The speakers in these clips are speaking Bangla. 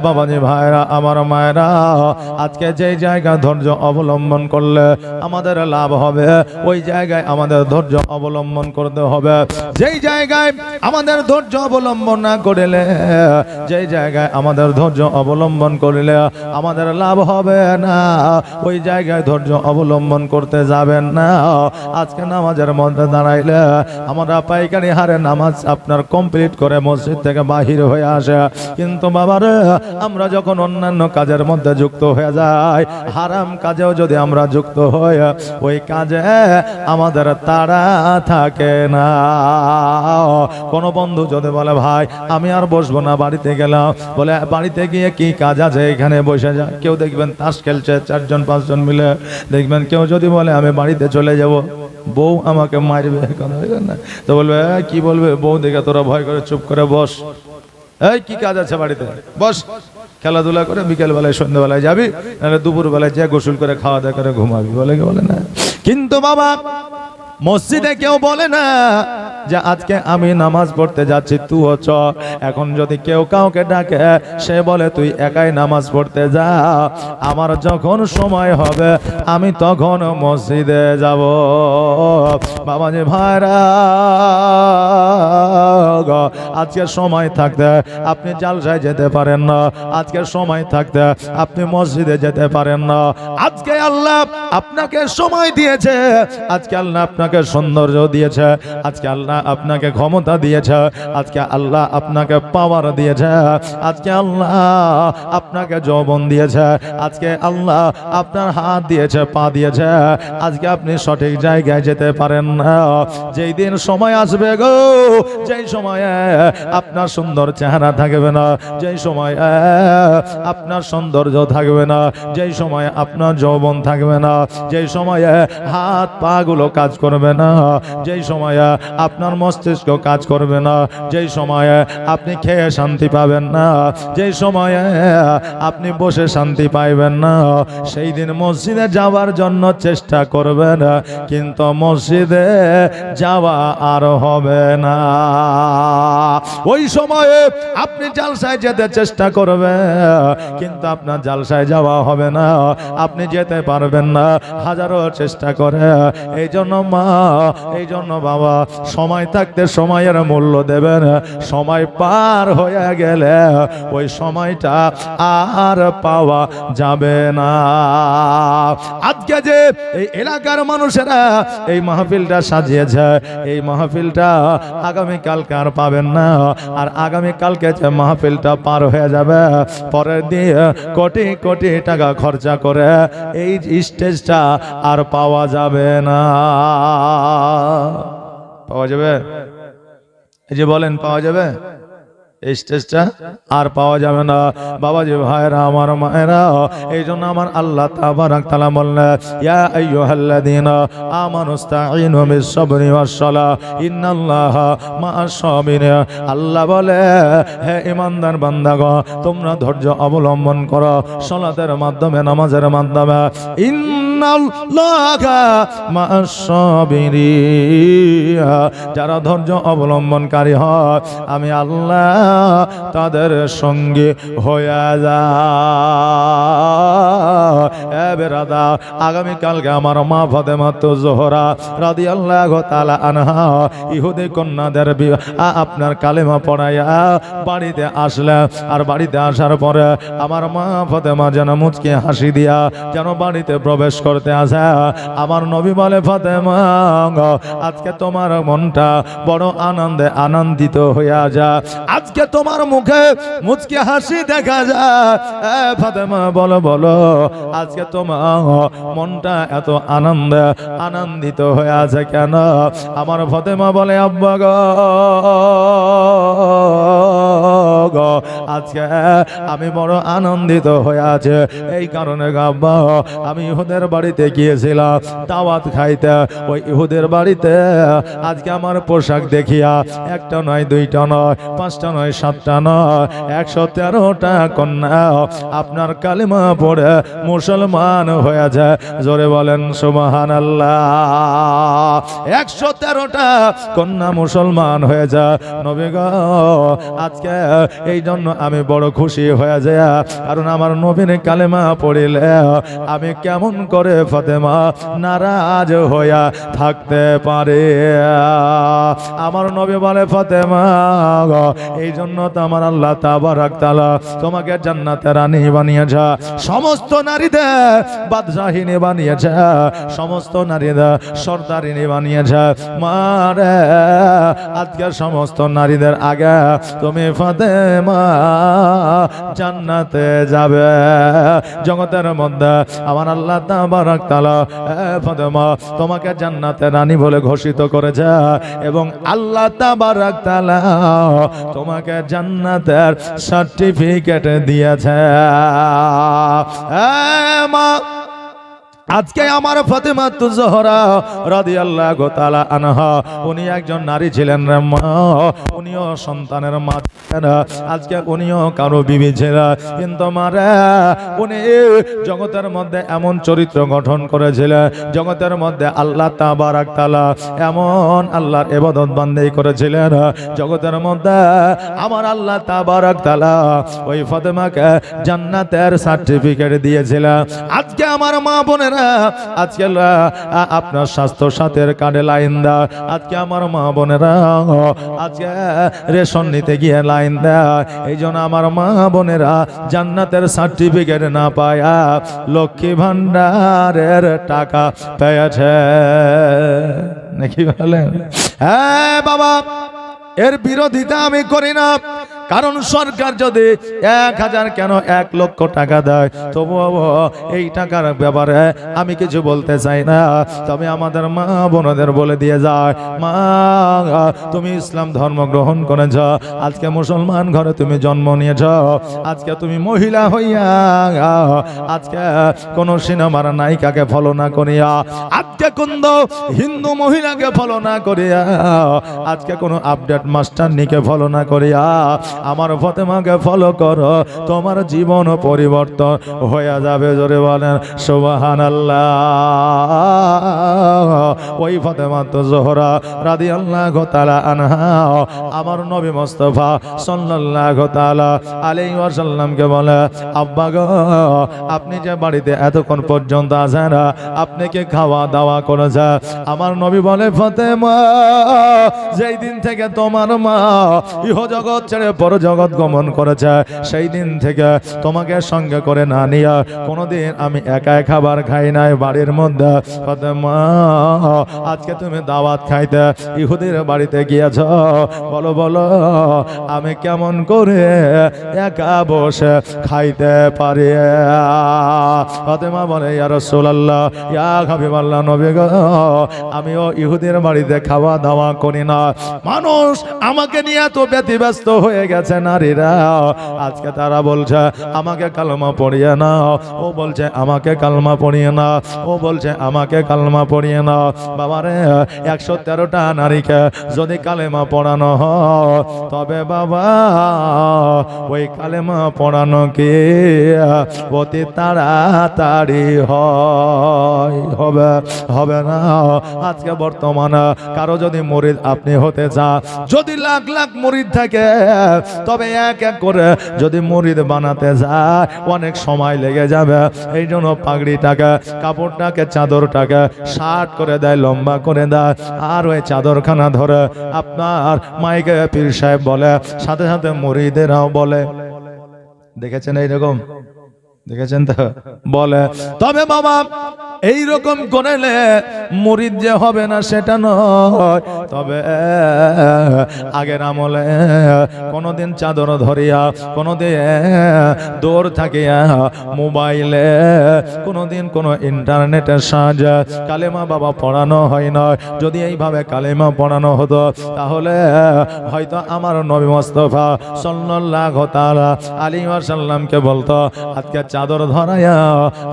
বাবাজি ভাইরা আমার মায়েরা, আজকে যে জায়গা ধৈর্য অবলম্বন করলে আমাদের লাভ হবে, ওই জায়গায় আমাদের ধৈর্য অবলম্বন করতে হবে। যেই জায়গায় আমাদের ধৈর্য অবলম্বন না করলে, যেই জায়গায় আমাদের ধৈর্য অবলম্বন করলে আমাদের লাভ হবে না, ওই জায়গায় ধৈর্য অবলম্বন করতে যাবেন না। আজকে নামাজের মধ্যে দাঁড়াইলে আমরা পাইকারি হারে নামাজ আপনার কমপ্লিট করে মসজিদ থেকে বাহির হয়ে আসে, কিন্তু বাবারে আমরা যখন অন্যান্য কাজের মধ্যে যুক্ত হয়ে যাই, হারাম কাজেও যদি আমরা যুক্ত হই, ওই কাজে আমাদের তাড়া থাকে না। কোন বন্ধু যদি বলে ভাই আমি আর বসবো না, বাড়িতে গেলাম, বলে বাড়িতে গিয়ে কি কাজ আছে এখানে বসে যা। কেউ দেখবেন তাস খেলছে 4 জন 5 জন মিলে, দেখবেন কেউ যদি বলে আমি বাড়িতে চলে যাব, বউ আমাকে মারবে, তো বলবে কি বলবে, বউ দেখে তোরা ভয় করে চুপ করে বস, এই কি কাজ আছে বাড়িতে বস, খেলাধুলা করে বিকেল বেলায় সন্ধ্যাবেলায় যাবি, নাহলে দুপুর বেলায় যা গোসল করে খাওয়া দাওয়া করে ঘুমাবি, বলে কি বলে না। কিন্তু বাবা মসজিদে কেউ বলে না যে আজকে আমি নামাজ পড়তে যাচ্ছি তুইও চ। এখন যদি কেউ কাউকে ডাকে, সে বলে তুই একাই নামাজ পড়তে যা, আমার যখন সময় হবে আমি তখন মসজিদে যাব। বাবাজি ভাইরা, আজকে সময় থাকতে আপনি জালসায় যেতে পারেন না, আজকে সময় থাকতে আপনি মসজিদে যেতে পারেন না। আজকে আল্লাহ আপনাকে সময় দিয়েছে, আজকে আল্লাহ আপনাকে সৌন্দর্য দিয়েছে, আজকে আল্লাহ আপনাকে ক্ষমতা দিয়েছে, আজকে আল্লাহ আপনাকে পাওয়ার দিয়েছে, আজকে আল্লাহ আপনাকে যৌবন দিয়েছে, আজকে আল্লাহ আপনার হাত দিয়েছে, পা দিয়েছে, আজকে আপনি সঠিক জায়গায় যেতে পারেন না। যেই দিন সময় আসবে গো, যেই সময়ে আপনার সুন্দর চেহারা থাকবে না, যেই সময় আপনার সৌন্দর্য থাকবে না, যেই সময় আপনার যৌবন থাকবে না, যেই সময়ে হাত পা গুলো কাজ করবে না, যেই সময়ে আপনার মস্তিষ্ক কাজ করবে না, যেই সময়ে আপনি খেয়ে শান্তি পাবেন না, যেই সময়ে আপনি বসে শান্তি পাইবেন না, সেই দিন মসজিদে যাওয়ার জন্য চেষ্টা করবেন, কিন্তু মসজিদে যাওয়া আর হবে না। ওই সময়ে আপনি জালসায় যেতে চেষ্টা করবেন, কিন্তু আপনার জালসায় যাওয়া হবে না, আপনি যেতে পারবেন না হাজারো চেষ্টা করে। এই জন্য মা, এই জন্য বাবা, সময় থাকতে সময়ের মূল্য দেবেন, সময় পার হয়ে গেলে ওই সময়টা আর পাওয়া যাবে না। আজকে যে এই এলাকার মানুষেরা এই মাহফিলটা সাজিয়েছে, এই মাহফিলটা আগামীকালকে আর পাবেন না, আর আগামীকালকে যে মাহফিলটা পার হয়ে যাবে, পরের দিন কোটি কোটি টাকা খরচা করে এই স্টেজটা আর পাওয়া যাবে না। পাওয়া যাবে? এই যে বলেন পাওয়া যাবে? এই স্টেজটা আর পাওয়া যাবে না। বাবাজি ভাইরা আমার মায়েরা, এই জন্য আমার আল্লাহ তাবারাক তাআলা বললেন, ইয়া আইয়ুহাল্লাযীনা আমানুস্তাঈনু বিস-সাবরি ওয়াস-সালাহ ইন্নাল্লাহা মা'আস-সাবিরিন। আল্লাহ বলে, হে ঈমানদার বান্দাগণ, তোমরা ধৈর্য অবলম্বন করো সালাতের মাধ্যমে, নামাজের মাধ্যমে। ইন্নাল্লাহা মা'আস-সাবিরিন, যারা ধৈর্য অবলম্বনকারী হয় আমি আল্লাহ তাদের সঙ্গে হয়ে যায়। বেরাদা, আগামীকালকে আমার মা ফাতেমা জোহরা রাদিয়াল্লাহু তাআলা আনহা ইহুদি কন্যাদের আপনার কালেমা পড়াইয়া বাড়িতে আসলেন। আর বাড়িতে আসার পরে আমার মা ফাতেমা যেন মুচকি হাসি দিয়া যেন বাড়িতে প্রবেশ করতে আসে। আমার নবী বলে, ফাতেমা আজকে তোমার মনটা বড় আনন্দে আনন্দিত হইয়া যায়, আজকে তোমার মুখে মুচকি হাসি দেখা যায়। ফাতেমা বলো বলো, আজকে তোমার মনটা এত আনন্দে আনন্দিত হয়ে আছে কেন? আমার ফাতেমা বলে, আব্বা গো, আজকে আমি বড় আনন্দিত হয়ে আছে এই কারণে আব্বা, আমি ইহুদের বাড়িতে গিয়েছিলাম দাওয়াত খাইতে। ওই ইহুদের বাড়িতে আজকে আমার পোশাক দেখিয়া একটা নয়, দুইটা নয়, 5টা নয়, 7টা নয়, 113টা কন্যা আপনার কালিমা পড়ে মুসলমান হয়ে যায়। জোরে বলেন সুবহানাল্লাহ। 113টা কন্যা মুসলমান হয়ে যায়। নবী গো, আজকে এই জন্য আমি বড় খুশি হয়ে যাই, কারণ আমার নবীর কালেমা পড়িলে আমি কেমন করে ফাতেমা নারাজ হইয়া থাকতে পারে। আমার নবী বলে ফাতেমা এই জন্য তো আমার আল্লাহ তাবারাক তাআলা তোমাকে জান্নাতের রানী বানিয়েছে, সমস্ত নারীদের বাদশাহিনী বানিয়েছে, সমস্ত নারীদের সর্দারিনী বানিয়েছে। মারে আজকে সমস্ত নারীদের আগে তুমি ফাতেমা জান্নাতে যাবে। জগতের মধ্যে আমার আল্লাহ তাবারাক তাআলা ফাতেমা তোমাকে জান্নাতের রানী বলে ঘোষিত করেছে এবং আল্লাহ তাবারাক তাআলা তোমাকে জান্নাতের সার্টিফিকেট দিয়েছে। মা আজকে আমার ফাতেমা জোহরা রাদিয়াল্লাহু তাআলা আনহা উনি একজন নারী ছিলেন রে মা, উনিও সন্তানের মা ছিলেন, আজকে উনিও কারো বিবি ছিলেন, কিন্তু মারে উনি জগতের মধ্যে এমন চরিত্র গঠন করেছিলেন, জগতের মধ্যে আল্লাহ তাবারাক তাআলা এমন আল্লাহর ইবাদত বান্দেই করেছিলেন, জগতের মধ্যে আমার আল্লাহ তাবারাক তাআলা ওই ফাতেমাকে জান্নাতের সার্টিফিকেট দিয়েছিলেন। আজকে আমার মা বোনের আজকে আপনার স্বাস্থ্য সাথের কার্ডে লাইন দেয়, আজকে আমার মা বোনেরা আজকে রেশন নিতে গিয়ে লাইন দেয়, এই জন্য আমার মা বোনেরা জান্নাতের সার্টিফিকেট না পায়া লক্ষ্মী ভান্ডারের টাকা পেয়েছে নাকি বলেন? হ্যাঁ বাবা, এর বিরোধিতা আমি করি না, কারণ সরকার যদি 1000 কেন 1 লক্ষ টাকা দেয় তবুও এই টাকার ব্যাপারে আমি কিছু বলতে চাই না। তবে আমাদের মা বোনদের বলে দিয়ে যায়, মা তুমি ইসলাম ধর্ম গ্রহণ করেছ, আজকে মুসলমান ঘরে তুমি জন্ম নিয়েছ, আজকে তুমি মহিলা হইয়া আজকে কোন সিনেমার নায়িকাকে ফলো না করিয়া, আজকে কোন হিন্দু মহিলাকে ফলো না করিয়া, আজকে কোন আপডেট মাস্টারনিকে ফলো না করিয়া আমার ফাতেমাকে ফলো করো, তোমার জীবন পরিবর্তন হয়ে যাবে। জোরে বলেন সুবহানাল্লাহ। ওই ফাতেমা তো জোহরা রাদিয়াল্লাহু তাআলা আনহা আমার নবী মুস্তাফা সাল্লাল্লাহু তাআলা আলাইহি ওয়াসাল্লামকে বলে, আব্বা গো আপনি যে বাড়িতে এতক্ষণ পর্যন্ত আছেন আপনি কি খাওয়া দাওয়া করেছে? আমার নবী বলে, ফাতেমা যেই দিন থেকে তোমার মা ইহজগৎ ছেড়ে পরজগৎ গমন করেছে সেই দিন থেকে তোমাকে সঙ্গে করে না নিয়ে কোনোদিন আমি একা খাবার খাই নাই বাড়ির মধ্যে। ফাতেমা আজকে তুমি দাওয়াত খাইতে ইহুদির বাড়িতে গিয়েছ, বলো বলো আমি কেমন করে একা বসে খাইতে পারি? ফাতেমা বলে, ইয়া রাসূলুল্লাহ, ইয়া হাবিবাল্লাহ, নবী গো আমিও ইহুদির বাড়িতে খাওয়া দাওয়া করি না, মানুষ আমাকে নিয়ে তো ব্যতিব্যস্ত হয়ে গেছে নারীরা, আজকে তারা বলছে আমাকে কালমা পড়িয়ে না, ও বলছে আমাকে কালমা পড়িয়ে না, ও বলছে আমাকে কালমা পড়িয়ে না। বাবারে 113টা নারীকে যদি কালেমা পড়ানো হয় তবে বাবা ওই কালেমা পড়ানো কি অতি তাড়াতাড়ি হবে না। আজকে বর্তমানে কারো যদি মুরিদ আপনি হতে চান, যদি লাখ লাখ মুরিদ থাকে, তবে এক এক করে যদি মুরিদ বানাতে যায় অনেক সময় লেগে যাবে। এই জন্য পাগড়িটাকে, কাপড়টাকে, চাদরটাকে শার্ট করে দেয়, লম্বা করে দেয়, আর ওই চাদরখানা ধরে আপনার মাইকে পীর সাহেব বলে, সাথে সাথে মুরিদেরাও বলে। দেখেছেন এইরকম? দেখেছেন তো বলে। তবে বাবা এইরকম করলে মুরিদ যে হবে না সেটা নয়, তবে আগের আমলে কোনদিন চাদর ধরিয়া, কোনদিন দৌড় থাকিয়া, মোবাইলে কোনদিন কোন ইন্টারনেটের সাহায্যে কালেমা বাবা পড়ানো হয় না। যদি এইভাবে কালেমা পড়ানো হতো তাহলে হয়তো আমার নবী মুস্তাফা সাল্লাল্লাহু তাআলা আলাইহি ওয়াসাল্লামকে বলতো, আজকে চাদর ধরাইয়া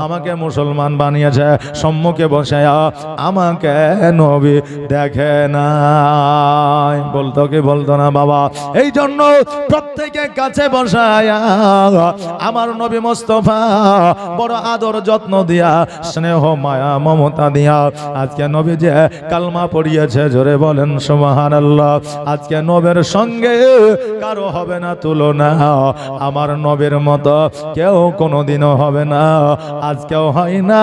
আমাকে মুসলমান বানিয়েছে, সম্মুখে বসে আমাকে নবী দেখে না। বলতো কি বলতো না বাবা? এই জন্য প্রত্যেকের কাছে বসায়া আমার নবী মুস্তাফা বড় আদর যত্ন দিয়া, স্নেহ মায়া মমতা দিয়া আজকে নবী যে কালমা পড়িয়েছে, জোরে বলেন সুবহানাল্লাহ। আজকে নবীর সঙ্গে কারো হবে না তুলনা, আমার নবীর মতো কেউ কোনোদিনও হবে না, আজকেও হয় না,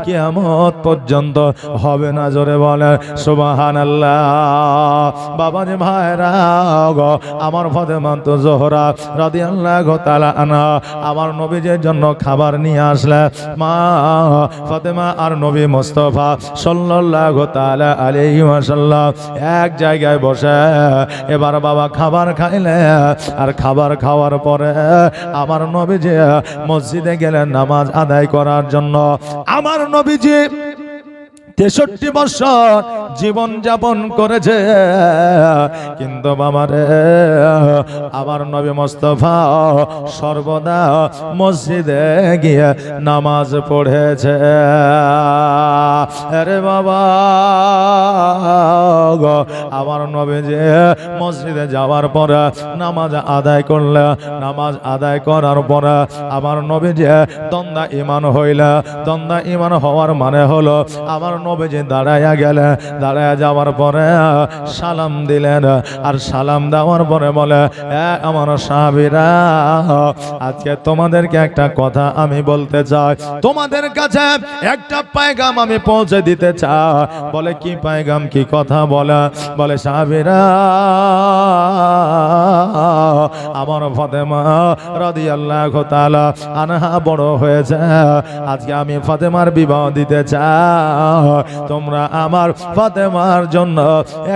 কিয়ামত পর্যন্ত হবে না, জোরে বলেন সুবহানাল্লাহ। বাবাজি ভাইরা গো, আমার ফাতেমা তো জোহরা রাদিয়াল্লাহু তাআলা আনহা আমার নবীর জন্য খাবার নিয়ে আসলে মা ফাতেমা আর নবী মুস্তাফা সাল্লাল্লাহু তাআলা আলাইহি ওয়াসাল্লাম এক জায়গায় বসে এবার বাবা খাবার খাইলে, আর খাবার খাওয়ার পরে আমার নবীজি মসজিদে গেলেন নামাজ আদায় করার জন্য। আমার নবীজি 63 বছর জীবন যাপন করেছে, কিন্তু বাবারে আমার নবী মুস্তাফা সর্বদা মসজিদে গিয়ে নামাজ পড়েছে। আরে বাবা গো, আমার নবী যে মসজিদে যাওয়ার পরে নামাজ আদায় করলে, নামাজ আদায় করার পরে আমার নবী যে দন্দা ইমান হইলে, দন্দা ইমান হওয়ার মানে হলো আমার নবীজি দাঁড়াইয়া গেলে, দাঁড়াইয়া যাওয়ার পরে সালাম দিলেন, আর সালাম দেওয়ার পরে বলে আমার সাহাবীরা, আজকে তোমাদেরকে একটা কথা আমি বলতে চাই, তোমাদের কাছে একটা পায়গাম আমি পৌঁছে দিতে চাই। বলে কি পায়গাম, কি কথা? বলে সাহাবীরা, আমার ফাতেমা রাদিয়াল্লাহু তাআলা আনহা বড় হয়েছে, আজকে আমি ফাতেমার বিবাহ দিতে চাই, তোমরা আমার ফাতেমার জন্য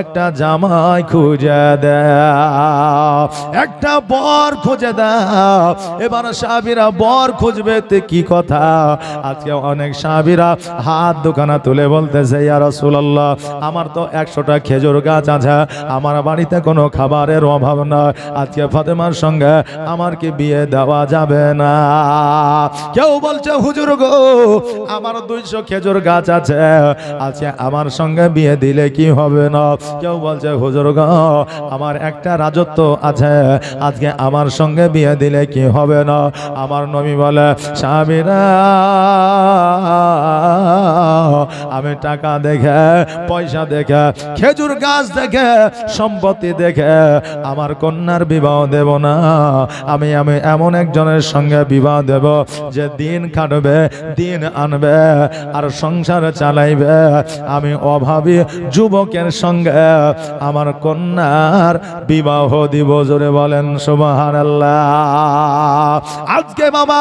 একটা জামাই খুঁজে দাও, একটা বর খুঁজে দাও। এবার সাহাবীরা বর খুঁজবে, কি কথা? আজকে অনেক সাহাবীরা হাত দুখানা তুলে বলতেছে, ইয়া রাসূলুল্লাহ, আমার তো 100টা খেজুর গাছ আছে, আমার বাড়িতে কোনো খাবারের অভাব নাই, আজকে ফাতেমার সঙ্গে আমার কি বিয়ে দেওয়া যাবে না? কেউ বলছে হুজুর গো, আমার 200 খেজুর গাছ আছে, আজকে আমার সঙ্গে বিয়ে দিলে কি হবে না? কেউ বলছে হুজুর গো, আমার একটা রাজত্ব আছে, আজকে আমার সঙ্গে বিয়ে দিলে কি হবে না? আমার নবী বলে, সাহাবীরা, আমি টাকা দেখে, পয়সা দেখে, খেজুর গাছ দেখে, সম্পত্তি দেখে আমার কন্যার বিবাহ দেব না, আমি এমন একজনের সঙ্গে বিবাহ দেব যে দিন খাটবে, দিন আনবে, আর সংসার চালাইবে। আমি অভাবী যুবকের সঙ্গে আমার কন্যার বিবাহ দিব, জোরে বলেন সুবহানাল্লাহ। আজকে বাবা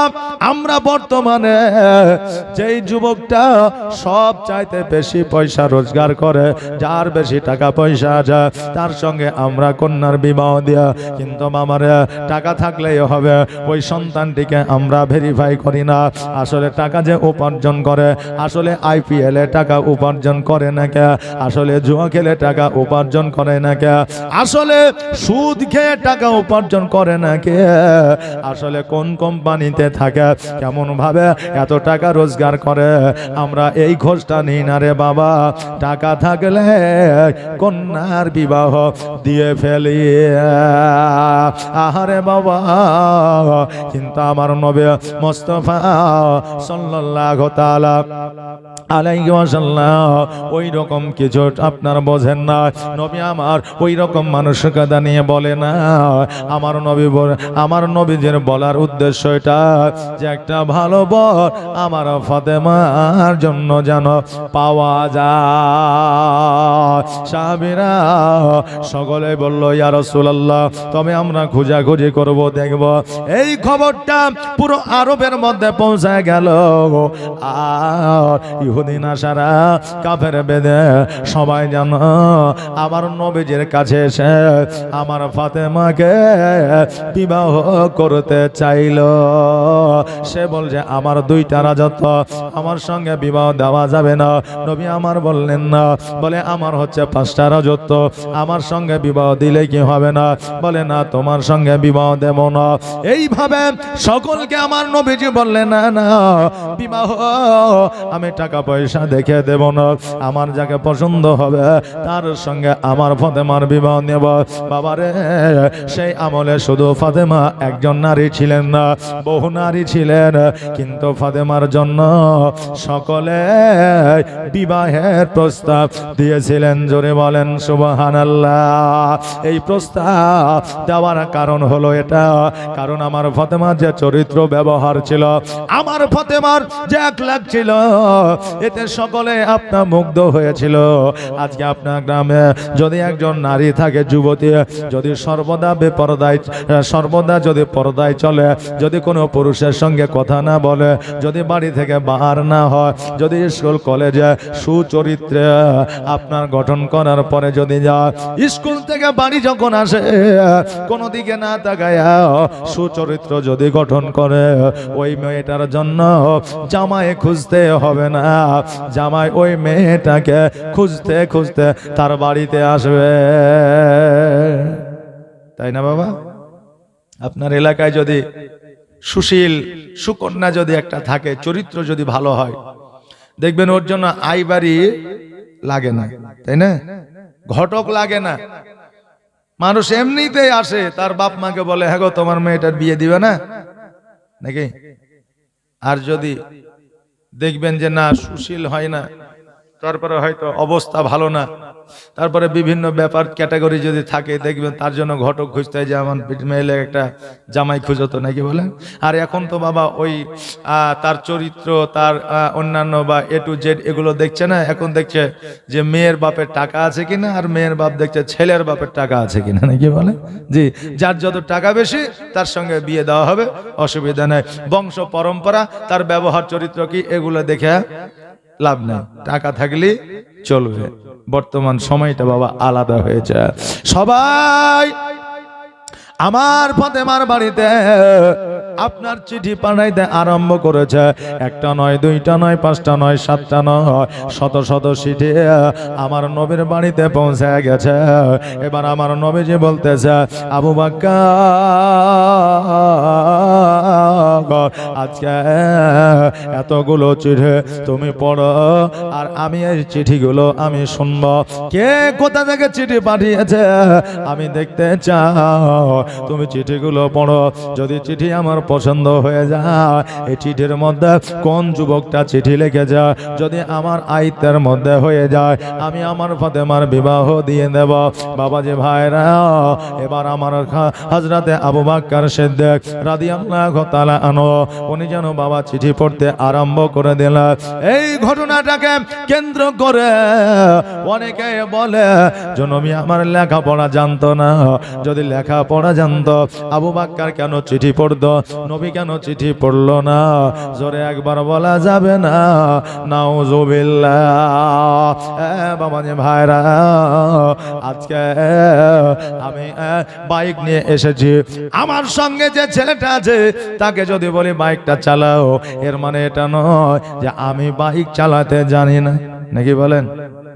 আমরা বর্তমানে যেই যুবকটা সব চাইতে বেশি পয়সা রোজগার করে, যার বেশি টাকা পয়সা আছে, তার সঙ্গে আমরা কন্যার বিবাহ দিয়া, কিন্তু আমার টাকা থাকলেই হবে, ওই সন্তানটিকে আমরা ভেরিফাই করি না আসলে টাকা যে উপার্জন করে, আসলে IPL এ টাকা উপার্জন করে না কে, আসলে জুয়া খেলে টাকা উপার্জন করে না কে, আসলে সুদ খেয়ে টাকা উপার্জন করে না কে, আসলে কোন কোম্পানিতে থাকে, কেমন ভাবে এত টাকা রোজগার করে, আমরা এই খোঁজটা নিই না রে বাবা। টাকা থাকলে কন্যার বিবাহ দিয়ে ফেলি, আহারে বাবা। কিন্তু আমার নবী মুস্তাফা সাল্লাল্লাহু তাআলা আলাইহি ওয়াসাল্লাম ওই রকম কিছু আপনার বোঝেন না। নবী আমার ওই রকম মানসিকতা নিয়ে বলে না। আমার নবীজির বলার উদ্দেশ্য এটা যে একটা ভালো বর আমার ফাতেমার জন্য যেন পাওয়া যায়। সাহাবীরা সকলে বলল, ইয়া রাসূলুল্লাহ, তবে আমরা খোঁজাখুঁজি করব, দেখব। এই খবরটা পুরো আরবের মধ্যে পৌঁছে গেল, আর ইহুদি নাসারা কাফের বেদে সবাই যেন আমার নবীজির কাছে এসে আমার ফাতেমাকে বিবাহ করতে চাইল। সে বলছে আমার 2টা রাজত্ব, আমার সঙ্গে বিবাহ দেওয়া যাবে না। নবী আমার বললেন না, বলে আমার হচ্ছে 5টা রাজত্ব, আমার সঙ্গে বিবাহ দিলে কি হবে না? বলে না, তোমার সঙ্গে বিবাহ দেব না। এইভাবে সকলকে আমার নবীজি বললেন, না না, বিবাহ আমি টাকা পয়সা দেখে দেব না, আমার যাকে পছন্দ হবে তার সঙ্গে আমার ফাতেমার বিবাহ নেব। বাবারে সেই আমলে শুধু ফাতেমা একজন নারী ছিলেন না, বহু নারী ছিলেন, কিন্তু ফাতেমার জন্য সকলে বিবাহের প্রস্তাব দিয়েছিলেন। জোরে বলেন সুবহানাল্লাহ। এই প্রস্তাব দেওয়ার কারণ হলো এটা, কারণ আমার ফাতেমার যে চরিত্র ব্যবহার ছিল, আমার ফাতেমার যে আকলাক ছিল, এতে সকলে আপনার মুগ্ধ হয়েছিল। আজকে আপনার গ্রামে যদি একজন নারী থাকে, যুবতী, যদি সর্বদা বেপরদায়, সর্বদা যদি পর্দায় চলে, যদি কোনো পুরুষের সঙ্গে কথা না বলে, যদি বাড়ি থেকে বাহার না হয়, যদি স্কুল কলেজে সুচরিত্রে আপনার গঠন করার পরে যদি যায়, স্কুল থেকে বাড়ি যখন আসে কোনো দিকে না তাকায় সুচরিত্র যদি গঠন করে, ওই মেয়েটার জন্য জামাই খুঁজতে হবে না, জামাই ওই মেয়েটাকে খুঁজতে খুঁজতে তার বাড়িতে আসবে। তাই না বাবা? আপনার এলাকায় যদি সুশীল সুকন্যা যদি একটা থাকে, চরিত্র যদি ভালো হয়, দেখবেন ওর জন্য আই বাড়ি লাগে না, তাই না? ঘটক লাগে না, মানুষ এমনিতেই আসে, তার বাপ মাকে বলে হ্যাঁ গো তোমার মেয়েটার বিয়ে দিবে না নাকি? আর যদি দেখবেন যে না সুশীল হয় না, তারপরে হয়তো অবস্থা ভালো না, তারপরে বিভিন্ন ব্যাপার ক্যাটাগরি যদি থাকে, দেখবেন তার জন্য ঘটক খুঁজতে হয়, যে আমার মেয়েলে একটা জামাই খুঁজতো নাকি বলেন। আর এখন তো বাবা ওই তার চরিত্র, তার অন্যান্য বা এ টু জেড এগুলো দেখছে না, এখন দেখছে যে মেয়ের বাপের টাকা আছে কিনা, আর মেয়ের বাপ দেখছে ছেলের বাপের টাকা আছে কিনা নাকি বলে। জি, যার যত টাকা বেশি তার সঙ্গে বিয়ে দেওয়া হবে, অসুবিধা নেই। বংশ পরম্পরা, তার ব্যবহার চরিত্র কি, এগুলো দেখে লাভ নেই, টাকা থাকলে চলবে। বর্তমান সময়টা বাবা আলাদা হয়েছে। সবাই আমার ফাতেমার বাড়িতে আপনার চিঠি পাঠাইতে আরম্ভ করেছে। একটা নয়, দুইটা নয়, পাঁচটা নয়, সাতটা নয়, শত শত চিঠি আমার নবীর বাড়িতে পৌঁছে গেছে। এবার আমার নবীজি বলতেছে, আবু বকর আজকে এতগুলো চিঠি তুমি পড়ো, আর আমি এই চিঠিগুলো আমি শুনবো। কে কোথা থেকে চিঠি পাঠিয়েছে আমি দেখতে চাও। তুমি চিঠিগুলো পড়ো, যদি চিঠি আমার পছন্দ হয়ে যায়, এই চিঠির মধ্যে কোন যুবকটা চিঠি লিখে যায়, যদি আমার আয়ত্তের মধ্যে হয়ে যায়, আমি আমার ফাতেমার বিবাহ দিয়ে দেব। বাবাজি ভাইরা, এবার আমার হযরতে আবু বকর সিদ্দিক রাদিয়াল্লাহু তাআলা আনহু উনি যেন বাবা চিঠি পড়তে আরম্ভ করে দিলেন। এই ঘটনাটাকে কেন্দ্র করে অনেকে বলে যে নবী আমার লেখাপড়া জানতো না। যদি লেখাপড়া জানতো, আবু বকর কেন চিঠি পড়তো, নবী কেন চিঠি পড়লো না? জোরে একবার বলা যাবে না নাউজুবিল্লাহ। বাবাজি ভাইরা, আজকে আমি বাইক নিয়ে এসেছি, আমার সঙ্গে যে ছেলেটা আছে তাকে যদি বলি বাইকটা চালাও, এর মানে এটা নয় যে আমি বাইক চালাতে জানি না, নাকি বলেন?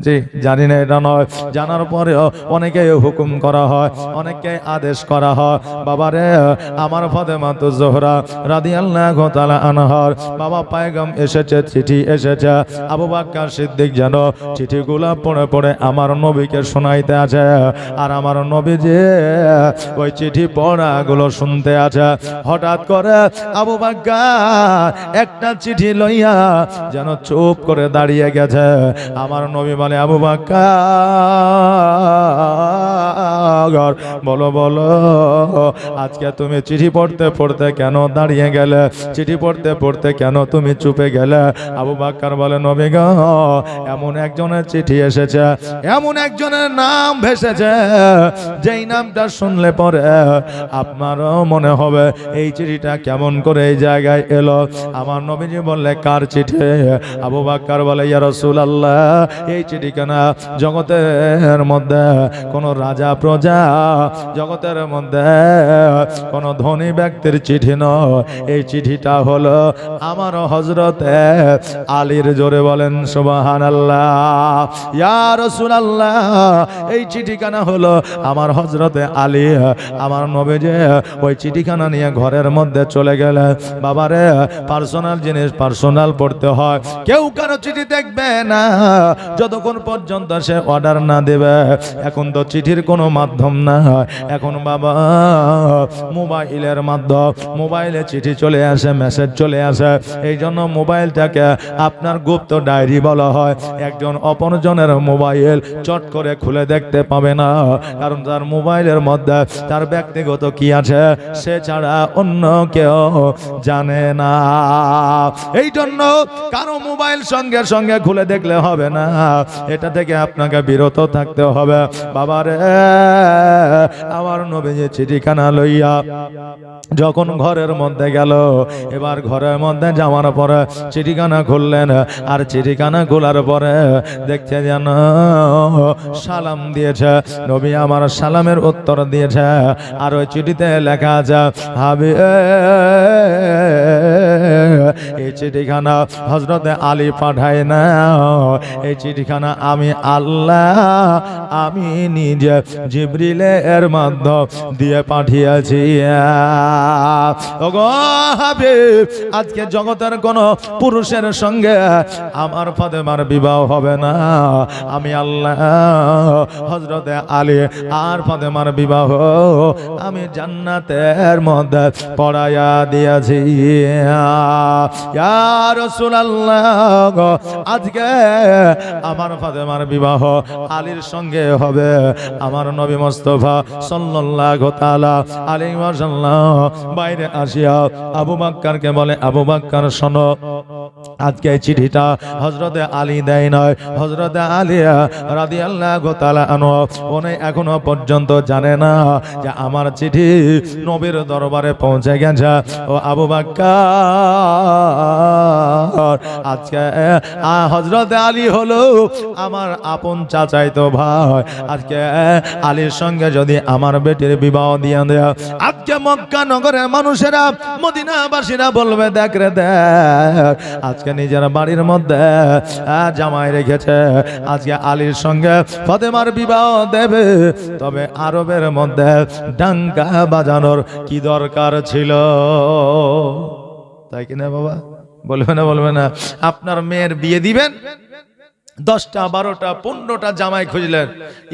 জি, জানি না এটা নয়। জানার পরেও অনেকে হুকুম করা হয়, অনেকে আদেশ করা হয়। বাবারে, আমার ফাতেমা তো জোহরা রাদিয়াল্লাহু তাআলা আনহার বাবা পায়গাম এসেছে, চিঠি এসেছে। আবু বকর সিদ্দিক যেন চিঠিগুলা পড়ে পড়ে আমার নবীকে শোনাইতে আছে, আর আমার নবী যে ওই চিঠি পড়াগুলো শুনতে আছে। হঠাৎ করে আবু বকর একটা চিঠি লইয়া যেন চুপ করে দাঁড়িয়ে গেছে। আমার নবী বলে, আবু বকর বলো বলো, আজকে তুমি চিঠি পড়তে পড়তে কেন দাঁড়িয়ে গেলে? চিঠি পড়তে পড়তে কেন তুমি চুপে গেলে? আবু বকর বলে, নবী গো, এমন একজনের চিঠি এসেছে, এমন একজনের নাম ভেসেছে, যেই নামটা শুনলে পরে আপনারও মনে হবে এই চিঠিটা কেমন করে এই জায়গায় এলো। আমার নবীজি বললে, কার চিঠি? আবু বকর বলে, ইয়া রাসূলুল্লাহ, এই চিঠি কেন জগতের মধ্যে কোন রাজা প্রজা না, জগতের মধ্যে কোন ধনী ব্যক্তির চিঠি নয়, এই চিঠিটা হলো আমার হযরতে আলীর। জোরে বলেন সুবহানাল্লাহ। ইয়া রাসূলুল্লাহ, এই চিঠিখানা হলো আমার হযরতে আলী। আমার নবীজি ওই চিঠিখানা নিয়ে ঘরের মধ্যে চলে গেলেন। বাবারে, পার্সোনাল জিনিস পার্সোনাল পড়তে হয়, কেউ কারো চিঠি দেখবে না যতক্ষণ পর্যন্ত সে অর্ডার না দেবে। এখন তো চিঠির কোনো মাধ্যম না, এখন বাবা মোবাইলের মাধ্যম, মোবাইলে চিঠি চলে আসে, মেসেজ চলে আসে। এই জন্য মোবাইলটাকে আপনার গুপ্ত ডায়েরি বলা হয়। একজন অপরজনের মোবাইল চট করে খুলে দেখতে পাবে না, কারণ তার মোবাইলের মধ্যে তার ব্যক্তিগত কি আছে সে ছাড়া অন্য কেউ জানে না। এই জন্য কারো মোবাইল সঙ্গে সঙ্গে খুলে দেখলে হবে না, এটা থেকে আপনাকে বিরত থাকতে হবে। বাবারে, আমার নবীজি চিঠিখানা লইয়া যখন ঘরের মধ্যে গেল, এবার ঘরের মধ্যে যাওয়ার পরে চিঠিখানা খুললেন, আর চিঠিখানা খোলার পরে দেখছে যেন সালাম দিয়েছে। নবী আমার সালামের উত্তর দিয়েছে। আর ওই চিঠিতে লেখা আছে, হাবি এই চিঠিখানা হযরতে আলী পাঠায় না, এই চিঠিখানা আমি আল্লাহ, আমি নিজে জিবরিলের মাধ্যম দিয়ে পাঠিয়েছি। ওগো হাবিব, আজকে জগতের কোন পুরুষের সঙ্গে আমার ফাতেমার বিবাহ হবে না, আমি আল্লাহ হযরতে আলী আর ফাতেমার বিবাহ আমি জান্নাতের মধ্যে পড়াইয়া দিয়েছি। ইয়া রাসূলুল্লাহ, আজকে আমার ফাতেমার বিবাহ আলীর সঙ্গে হবে। আমার নবী মুস্তাফা সাল্লাল্লাহু তাআলা আলাইহি ওয়াসাল্লাম বাইরে আসিয়া আবু বকরকে বলে, আবু বকর শোনো, আজকে এই চিঠিটা হযরতে আলী দেয় নয়, হযরতে আলী রাদিয়াল্লাহু তাআলা আনহু উনি এখনো পর্যন্ত জানে না যে আমার চিঠি নবীর দরবারে পৌঁছে গেছে। ও আবু বকর, আজকে হযরতে আলী হলো আমার আপন চাচাইতো ভাই, আজকে আলীর সঙ্গে যদি আমার বেটির বিবাহ দিয়ে দেয়, আজকে মক্কা নগরের মানুষেরা, মদিনাবাসীরা বলবে, দেখ রে দেখ, আজকে নিজের বাড়ির মধ্যে জামাই রেখেছে, আজকে আলীর সঙ্গে ফাতেমার বিবাহ দেবে। তবে আরবের মধ্যে ডাঙ্কা বাজানোর কি দরকার ছিল? তাই কিনা বাবা? বলবে না? বলবে না? আপনার মেয়ের বিয়ে দিবেন, 10টা 12টা 15টা জামাই খুঁজলেন,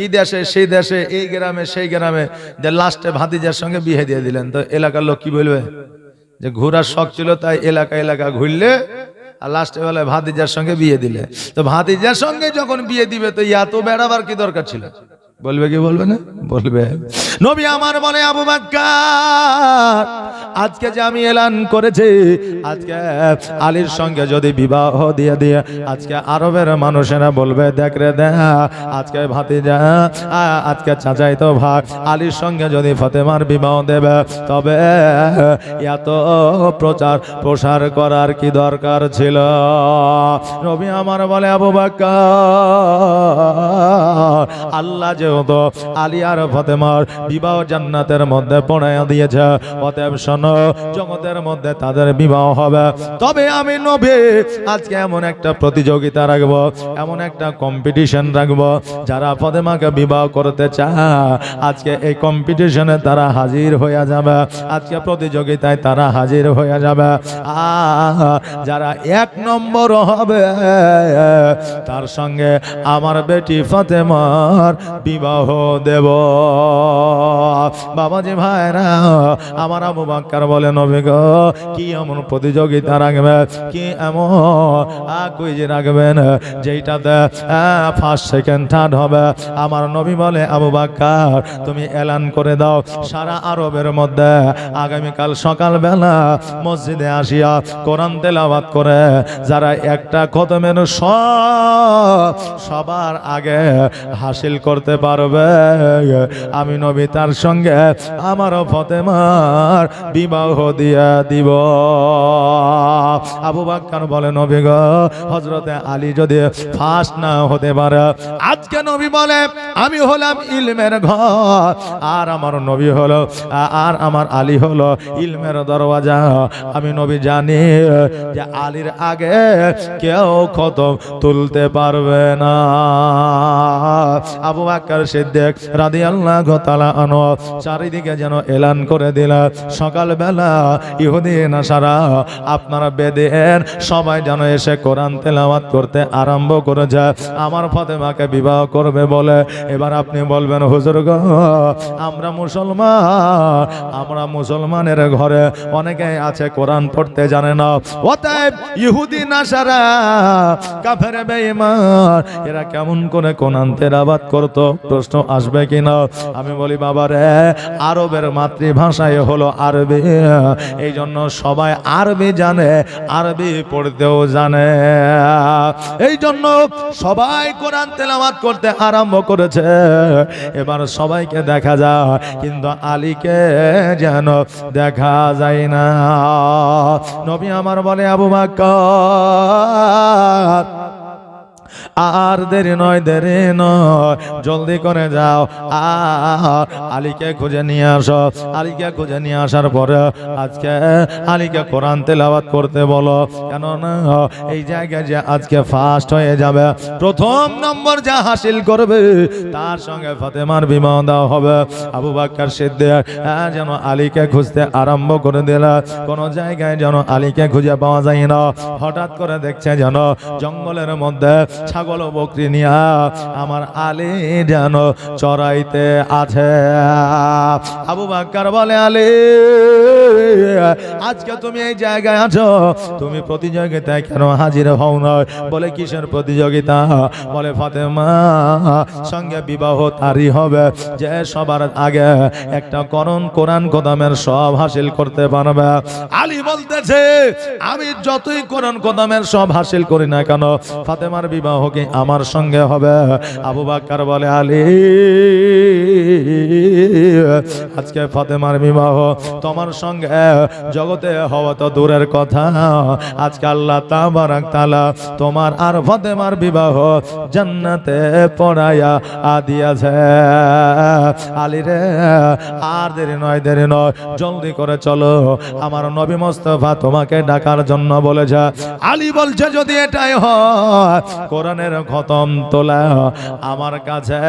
এই দেশে সেই দেশে, এই গ্রামে সেই গ্রামে, যে লাস্টে ভাতিজার সঙ্গে বিয়ে দিয়ে দিলেন, তো এলাকার লোক কি বলবে? যে ঘোরার শখ ছিল তাই এলাকা এলাকা ঘুরলে, আর লাস্টে বেলায় ভাতিজার সঙ্গে বিয়ে দিলে। তো ভাতিজার সঙ্গে যখন বিয়ে দিবে তো এত বেড়াবার কি দরকার ছিল? বলবে কি বলবে না? বলবে। নবী আমার বলে, আবু বকর, আজকে যে আমি এলান করেছি, আজকে আলীর সঙ্গে যদি বিবাহ দিয়ে দিয়ে আজকে আরবের মানুষেরা বলবে, দেখ রে দেখ, আজকে ভাতিজা, আজকে চাচাইতো ভাই আলীর সঙ্গে যদি ফাতেমার বিবাহ দেবে, তবে এত প্রচার প্রসার করার কি দরকার ছিল? নবী আমার বলে, আবু বকর, আল্লাহ যে আলী আর ফাতেমার বিবাহ জান্নাতের মধ্যে পড়াইয়া দিয়েছে, অতএব শোনো, জগতের মধ্যে তাদের বিবাহ হবে। তবে আমি নবী আজকে এমন একটা প্রতিযোগিতা রাখবো, এমন একটা কম্পিটিশন রাখবো, যারা ফাতেমাকে বিবাহ করতে চায় আজকে এই কম্পিটিশনে তারা হাজির হয়ে যাবে, আজকে প্রতিযোগিতায় তারা হাজির হয়ে যাবে। যারা 1 নম্বর হবে তার সঙ্গে আমার বেটি ফাতেমার বিবাহ দেব। বাবাজি ভাইরা আমার, আবু বকর বলে, নবী গো, কি এমন প্রতিযোগিতা রাখবে, কি এমন কুইজ রাখবেন যেটাতে ফার্স্ট সেকেন্ড থার্ড হবে? আমার নবী বলে, আবু বকর, তুমি এলান করে দাও, সারা আরবের মধ্যে আগামীকাল সকালবেলা মসজিদে আসিয়া কোরআন তেলাওয়াত করে যারা একটা খতমের সবার আগে হাসিল করতে পারবে, আমি নবী তার সঙ্গে আমার ফাতেমার বিবাহ দিয়া দিব। আবু বকর বলে, নবী গো, হযরতে আলী যদি ফার্স্ট না হতে পারে, আজকে নবী বলে আমি হলাম ইলমের ঘর, আর আমার নবী হলো, আর আমার আলী হলো ইলমের দরওয়াজা। আমি নবী জানি যে আলীর আগে কেউ খতম তুলতে পারবে না। আবু বকর সিদ্দিক রাদিয়াল্লাহু তাআলা আনহু চারিদিকে যেন এলান করে দিল, সকালবেলা ইহুদি নাসারা আপনারা বেদেন সবাই যেন এসে কোরআন তেলাওয়াত করতে আরম্ভ করেছে আমার ফাতেমাকে বিবাহ করবে বলে। এবার আপনি বলবেন হুজুর গো, আমরা মুসলমানের ঘরে অনেকে আছে কোরআন পড়তে জানে না, অতএব ইহুদি নাসারা কাফের বেঈমান এরা কেমন করে কোরআন তেলাওয়াত করতো, প্রশ্ন আসবে কিনা? আমি বলি বাবা রে, আরবের মাতৃভাষাই হলো আরবি, এই জন্য সবাই আরবি জানে, আরবি পড়তেও জানে, এই জন্য সবাই কোরআন তেলাওয়াত করতে আরম্ভ করেছে। এবার সবাইকে দেখা যায় কিন্তু আলীকে যেন দেখা যায় না। নবী আমার বলে আবু বকর আর দেরি নয়, দেরি নয়, জলদি করে যাও আর আলীকে খুঁজে নিয়ে আসো। আলীকে খুঁজে নিয়ে আসার পরে আজকে আলীকে কোরআন তেলাওয়াত করতে বলো, কেননা এই জায়গায় যে আজকে ফার্স্ট হয়ে যাবে, প্রথম নম্বর যা হাসিল করবে তার সঙ্গে ফাতেমার বিবাহ দেওয়া হবে। আবু বকর সিদ্দিক যেন আলীকে খুঁজতে আরম্ভ করে দিল, কোন জায়গায় যেন আলীকে খুঁজে পাওয়া যায় না। হঠাৎ করে দেখছে যেন জঙ্গলের মধ্যে ছাগল বকরি নিয়া আমার আলী যেন চড়াইতে আছে। আবু বকর বলে আলী, আজকে তুমি এই জায়গায় আছো, তুমি প্রতিযোগিতায় কেন হাজির হও না? বলে কিসের প্রতিযোগিতা? বলে ফাতেমা সঙ্গে বিবাহ তারই হবে যে সবার আগে একটা কোরআন কদমের সব হাসিল করতে পারবে। আলী বলতেছে আমি যতই কোরআন কদমের সব হাসিল করি না কেন, ফাতেমার বিবাহ কি আমার সঙ্গে হবে? আবু বকর বলে আলী, আজকে ফাতেমার বিবাহ তোমার সঙ্গে জগতে হওয়া তো দূরের কথা, আজকে আল্লাহ তাবারাক তাআলা তোমার আর ফাতেমার বিবাহ জান্নাতে পড়ায়া দিয়েছে। আলী রে, আর দেরি নয়, দেরি নয়, জলদি করে চলো, আমার নবী মুস্তাফা তোমাকে ডাকার জন্য বলেছে। আলী বলছে যদি এটাই হয় কোরআনের খতম তোলা আমার কাছে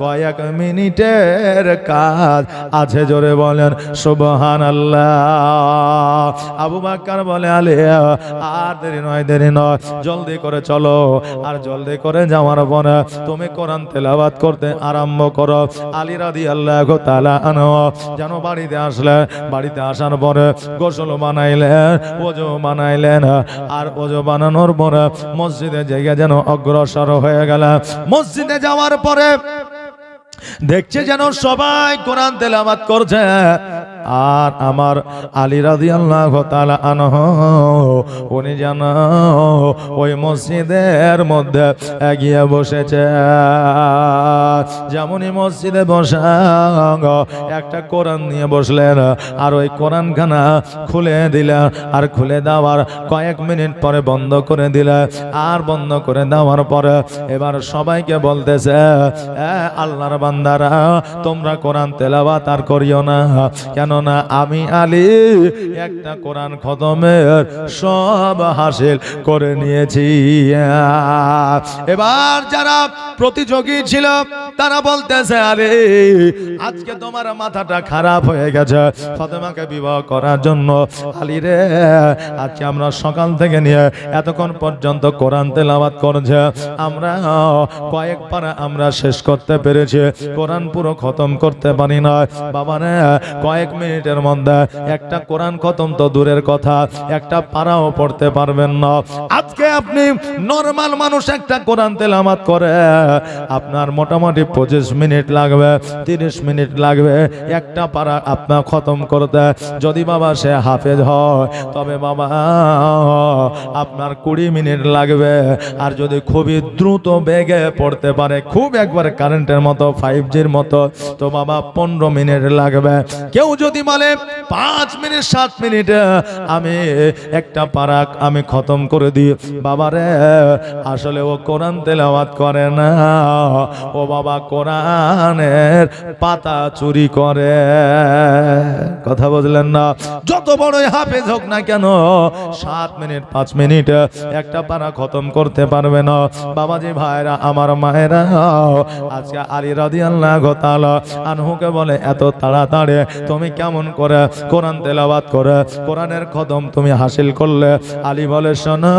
কয়েক মিনিটের কাজ আছে, জোরে বলেন সুবহানাল্লাহ। আবু বকর বলে আলী আর দেরি নয়, দেরি নয়, জলদি করে চলো, আর জলদি করে যাওয়ার পরে তুমি কোরআন তেলাওয়াত করতে আরম্ভ করো। আলী রাদিয়াল্লাহু তাআলা আনহু যেন বাড়িতে আসলে, বাড়িতে আসার পরে গোসল বানাইলেন, ওযু বানাইলেন, আর ওযু বানানোর পরে মসজিদে জায়গা যেন অগ্রসর হয়ে গেল। মসজিদে যাওয়ার পরে দেখছে যেন সবাই কোরআন তেলাওয়াত করছে, আর আমার আলী রাদিয়াল্লাহু তাআলা আনহু উনি যেন ওই মসজিদের মধ্যে এগিয়ে বসেছে। যেমনই মসজিদে বসা একটা কোরআন নিয়ে বসলেন, আর ওই কোরআনখানা খুলে দিলেন, আর খুলে দেওয়ার কয়েক মিনিট পরে বন্ধ করে দিলেন, আর বন্ধ করে দেওয়ার পরে এবার সবাইকে বলতেছে আল্লাহর বান্দারা তোমরা কোরআন তেলাওয়াত আর করিও না, কেননা আমি আলী একটা কোরআন খতমের সব হাসিল করে নিয়েছি। এবার যারা প্রতিযোগী ছিল তারা বলতেছে আরে আজকে তোমার মাথাটা খারাপ হয়ে গেছে ফাতেমাকে বিবাহ করার জন্য। আলী রে, আজকে আমরা সকাল থেকে নিয়ে এতক্ষণ পর্যন্ত কোরআন তেলাওয়াত করেছে, আমরা কয়েক পারা আমরা শেষ করতে পেরেছি, কোরআন পুরো খতম করতে পারি না। বাবা রে, কয়েক মিনিটের মধ্যে একটা কোরআন খতম তো দূরের কথা, একটা পারাও পড়তে পারবেন না। আজকে আপনি নরমাল মানুষ একটা কোরআন তেলাওয়াত করে আপনার মোটামুটি 25 মিনিট লাগবে, 30 মিনিট লাগবে একটা পারা আপনার খতম করতে। যদি বাবা সে হাফেজ হয় তবে বাবা আপনার 20 মিনিট লাগবে, আর যদি খুবই দ্রুত বেগে পড়তে পারে, খুব একবার কারেন্টের মতো 5G'র মতো, তো বাবা 15 মিনিট লাগবে। কেউ যদি বলে 5 মিনিট 7 মিনিট আমি একটা পারা আমি খতম করে দিই, বাবারে আসলে ও কোরআন তেলাওয়াত করে না, ও বাবা কোরআনের পাতা চুরি করে। কথা বুঝলেন না? যত বড়ই হাফেজ হোক না কেন 7 মিনিট 5 মিনিট একটা পারা খতম করতে পারবে না। বাবাজি ভাইরা আমার মায়েরা, আজকে আলী রাদিয়াল্লাহু তাআলা আনহুকে বলে এত তাড়াতাড়ি তুমি কেমন করে কোরআন তেলাওয়াত করে কোরআনের খতম তুমি হাসিল করলে? আলী বলে শোনো,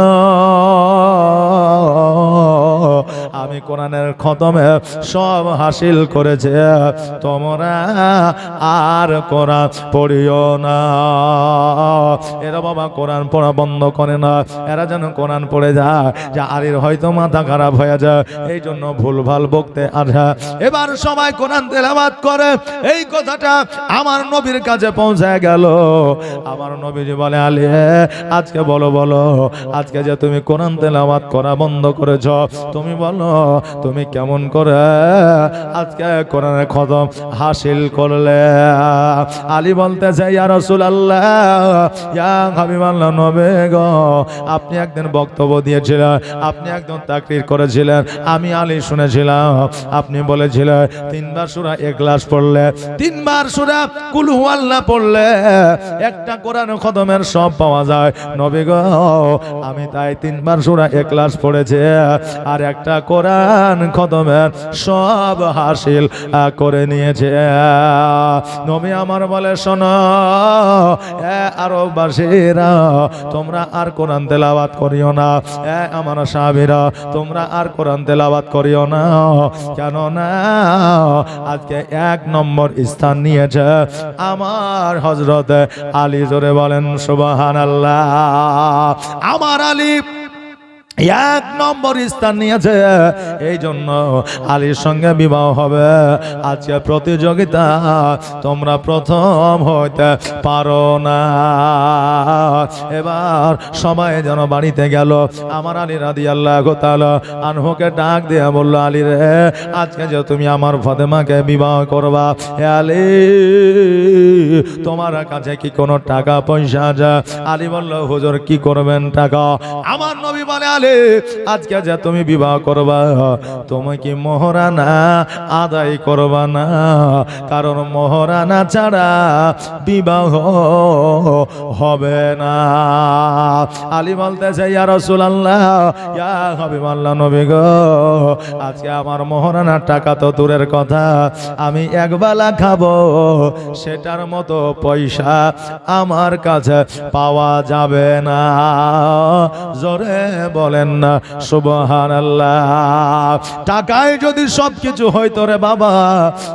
আমি কোরআনের খতমে সব হাসিল করেছে, তোমরা আর কোরআন পড়িও না। এরা বাবা কোরআন পড়া বন্ধ করে না, এরা যেন কোরআন পড়ে যায় যা আলীর হয়তো মাথা খারাপ হয়ে যায়, এই জন্য ভুলভাল বকতে আসে। এবার সবাই কোরআন তেলাওয়াত করে, এই কথাটা আমার নবীর কাছে পৌঁছে গেল। আমার নবীজি বলে আলী আজকে বলো আজকে যে তুমি কোরআন তেলাওয়াত করা বন্ধ করেছ, তুমি বলো তুমি কেমন করে আজকে কোরআনের খতম হাসিল করলে? আলী বলতেছে ইয়া রাসূলুল্লাহ, ইয়া হাবিবাল্লাহ, নবী গো, আপনি একদিন বক্তব্য দিয়েছিলেন, আপনি একদম তাকরীর করেছিলেন, আমি আলী শুনেছিলাম। আপনি বলেছিলেন 3 বার সূরা ইখলাস পড়লে, 3 বার সূরা কুল হুয়াল্লাহ পড়লে একটা কোরআন খতমের সব পাওয়া যায়। নবী গো, আমি তাই 3 বার সূরা ইখলাস পড়েছি আর একটা কোরআন খতমের সব হাসিল করে নিয়েছে। নবী আমার বলে শোনো আরববাসীরা, তোমরা আর কোরআন তেলাওয়াত করিও না। আমার সাহাবীরা, তোমরা আর কোরআন তেলাওয়াত করিও না, কেন না আজকে 1 নম্বর স্থান নিয়েছে আমার হযরত আলী। জোরে বলেন সুবহানাল্লাহ। আমার আলী 1 নম্বর স্থান নিয়েছে, এই জন্য আলীর সঙ্গে বিবাহ হবে। আজকে প্রতিযোগিতা তোমরা প্রথম হইতে পারো না। এবার সবাই যেন বাড়িতে গেল। আমার আলী রাদিয়াল্লাহু তাআলা আনহুকে ডাক দিয়ে বলল, আলী রে, আজকে যে তুমি আমার ফাতেমাকে বিবাহ করবা, হে আলী তোমার কাছে কি কোনো টাকা পয়সা আছে? আলী বলল, হুজুর কি করবেন টাকা? আমার নবী বলে, আলী আজকে যে তুমি বিবাহ করবা, তুমি কি মোহরানা আদায় করবা না? কারণ মোহরানা ছাড়া বিবাহ হবে না। আলী বলতেছে ইয়া রাসূলুল্লাহ, ইয়া হাবিবাল্লাহ, নবী গো, আজকে আমার মোহরানার টাকা তো দূরের কথা, আমি একবেলা খাবো সেটার মতো পয়সা আমার কাছে পাওয়া যাবে না। জোরে বলেন না সুবহানাল্লাহ। টাকায় যদি সবকিছু হইতো রে বাবা,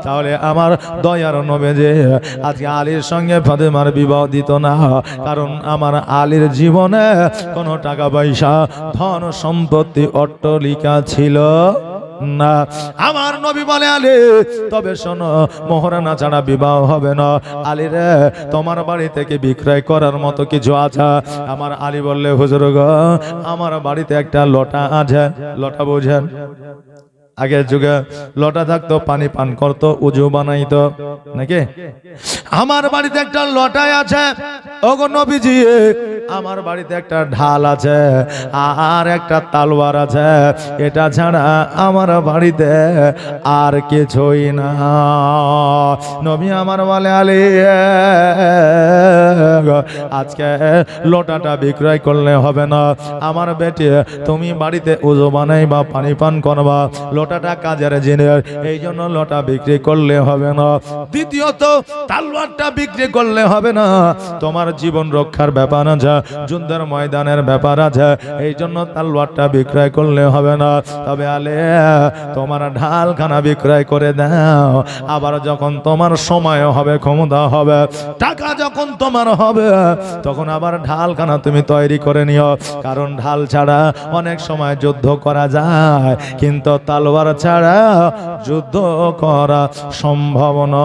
তাহলে আমার দয়ার নবী যে আজকে আলীর সঙ্গে ফাতেমার বিবাহ দিত না। কারণ আমার আলীর জীবনে কোনো টাকা পয়সা ধন সম্পত্তি অট্টালিকা ছিল না। আমার নবী বলে, আলী তবে শোনো, মোহরানা ছাড়া বিবাহ হবে না। আলী রে, তোমার বাড়ি থেকে বিক্রয় করার মতো কিছু আছে? আমার আলী বললে, হুজুর গো, আমার বাড়িতে একটা লটা আছে। লটা বোঝেন? আগের যুগে লটা থাকতো, পানি পান করতো, উজু বানাইতো নাকি? আমার বাড়িতে একটা লটাই আছে। ওগো নবীজি, আমার বাড়িতে একটা ঢাল আছে আর একটা তালওয়ার আছে, এটা ছাড়া আমার বাড়িতে আর কিছুই না। নবী আমার বলে, আলী আজকে লোটাটা বিক্রয় করলে হবে না। আমার বেটি, তুমি বাড়িতে উজু বানাইবা, পানি পান করবা, লোটাটা কাজের জিনিস, এই জন্য লোটা বিক্রি করলে হবে না। দ্বিতীয়ত, তালওয়ারটা বিক্রি করলে হবে না, তোমার জীবন রক্ষার ব্যাপার আছে, যুদ্ধের ময়দানের ব্যাপার আছে, এই জন্য তালওয়ারটা বিক্রয় করলে হবে না। তবে আলে তোমার ঢালখানা বিক্রয় করে দাও। আবার যখন তোমার সময় হবে, ক্ষমতা হবে, টাকা যখন তোমার হবে, তখন আবার ঢালখানা তুমি তৈরি করে নিও। কারণ ঢাল ছাড়া অনেক সময় যুদ্ধ করা যায়, কিন্তু তালওয়ার ছাড়া যুদ্ধ করা সম্ভব নয়।